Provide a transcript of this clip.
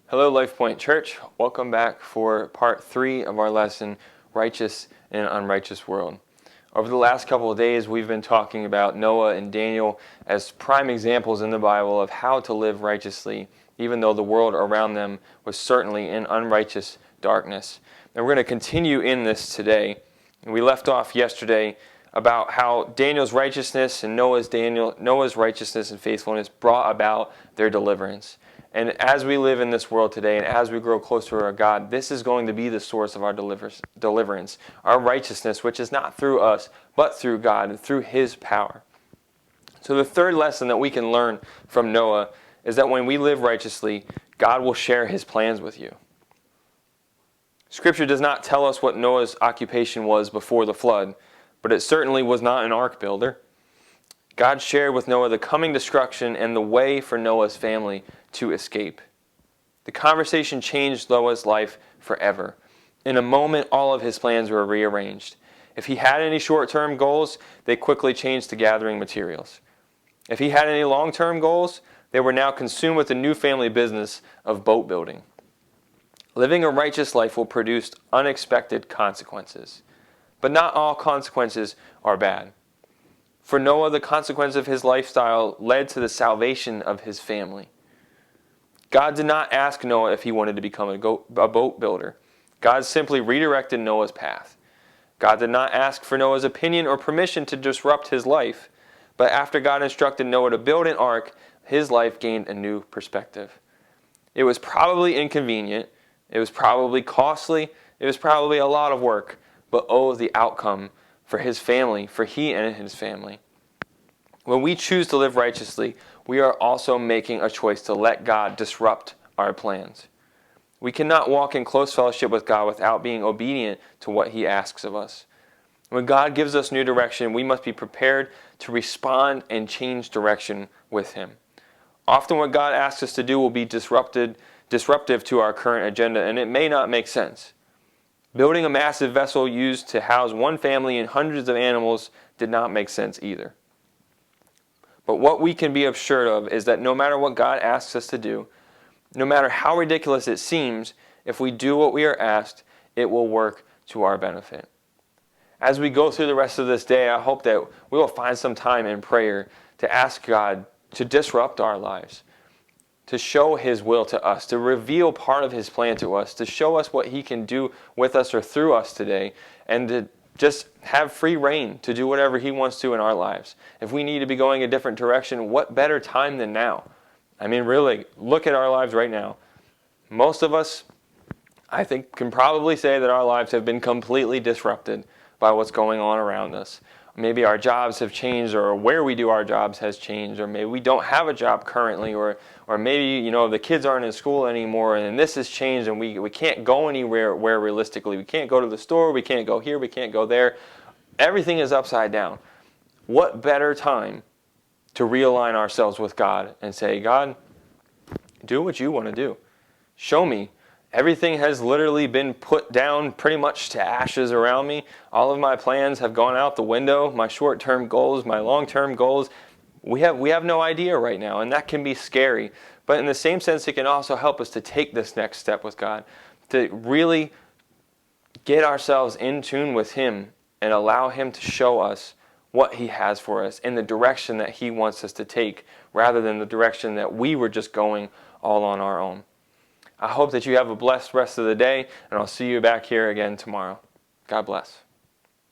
Hello, LifePoint Church. Welcome back for part 3 of our lesson, Righteous in an Unrighteous World. Over the last couple of days, we've been talking about Noah and Daniel as prime examples in the Bible of how to live righteously, even though the world around them was certainly in unrighteous darkness. And we're going to continue in this today. And we left off yesterday about how Daniel's righteousness and Noah's righteousness and faithfulness brought about their deliverance. And as we live in this world today and as we grow closer to our God, this is going to be the source of our deliverance, our righteousness, which is not through us, but through God and through His power. So the third lesson that we can learn from Noah is that when we live righteously, God will share His plans with you. Scripture does not tell us what Noah's occupation was before the flood, but it certainly was not an ark builder. God shared with Noah the coming destruction and the way for Noah's family to escape. The conversation changed Noah's life forever. In a moment, all of his plans were rearranged. If he had any short-term goals, they quickly changed to gathering materials. If he had any long-term goals, they were now consumed with the new family business of boat building. Living a righteous life will produce unexpected consequences. But not all consequences are bad. For Noah, the consequence of his lifestyle led to the salvation of his family. God did not ask Noah if he wanted to become a boat builder. God simply redirected Noah's path. God did not ask for Noah's opinion or permission to disrupt his life, but after God instructed Noah to build an ark, his life gained a new perspective. It was probably inconvenient, it was probably costly, it was probably a lot of work, but oh, the outcome for his family, for he and his family. When we choose to live righteously, we are also making a choice to let God disrupt our plans. We cannot walk in close fellowship with God without being obedient to what He asks of us. When God gives us new direction, we must be prepared to respond and change direction with Him. Often what God asks us to do will be disruptive to our current agenda, and it may not make sense. Building a massive vessel used to house one family and hundreds of animals did not make sense either. But what we can be assured of is that no matter what God asks us to do, no matter how ridiculous it seems, if we do what we are asked, it will work to our benefit. As we go through the rest of this day, I hope that we will find some time in prayer to ask God to disrupt our lives, to show His will to us, to reveal part of His plan to us, to show us what He can do with us or through us today, and to just have free reign to do whatever He wants to in our lives. If we need to be going a different direction, what better time than now? I mean, really, look at our lives right now. Most of us, I think, can probably say that our lives have been completely disrupted by what's going on around us. Maybe our jobs have changed, or where we do our jobs has changed, or maybe we don't have a job currently, or maybe the kids aren't in school anymore, and this has changed, and we can't go anywhere realistically. We can't go to the store, we can't go here, we can't go there. Everything is upside down. What better time to realign ourselves with God and say, God, do what you want to do. Show me. Everything has literally been put down pretty much to ashes around me. All of my plans have gone out the window. My short-term goals, my long-term goals, we have no idea right now, and that can be scary. But in the same sense, it can also help us to take this next step with God, to really get ourselves in tune with Him and allow Him to show us what He has for us in the direction that He wants us to take, rather than the direction that we were just going all on our own. I hope that you have a blessed rest of the day, and I'll see you back here again tomorrow. God bless.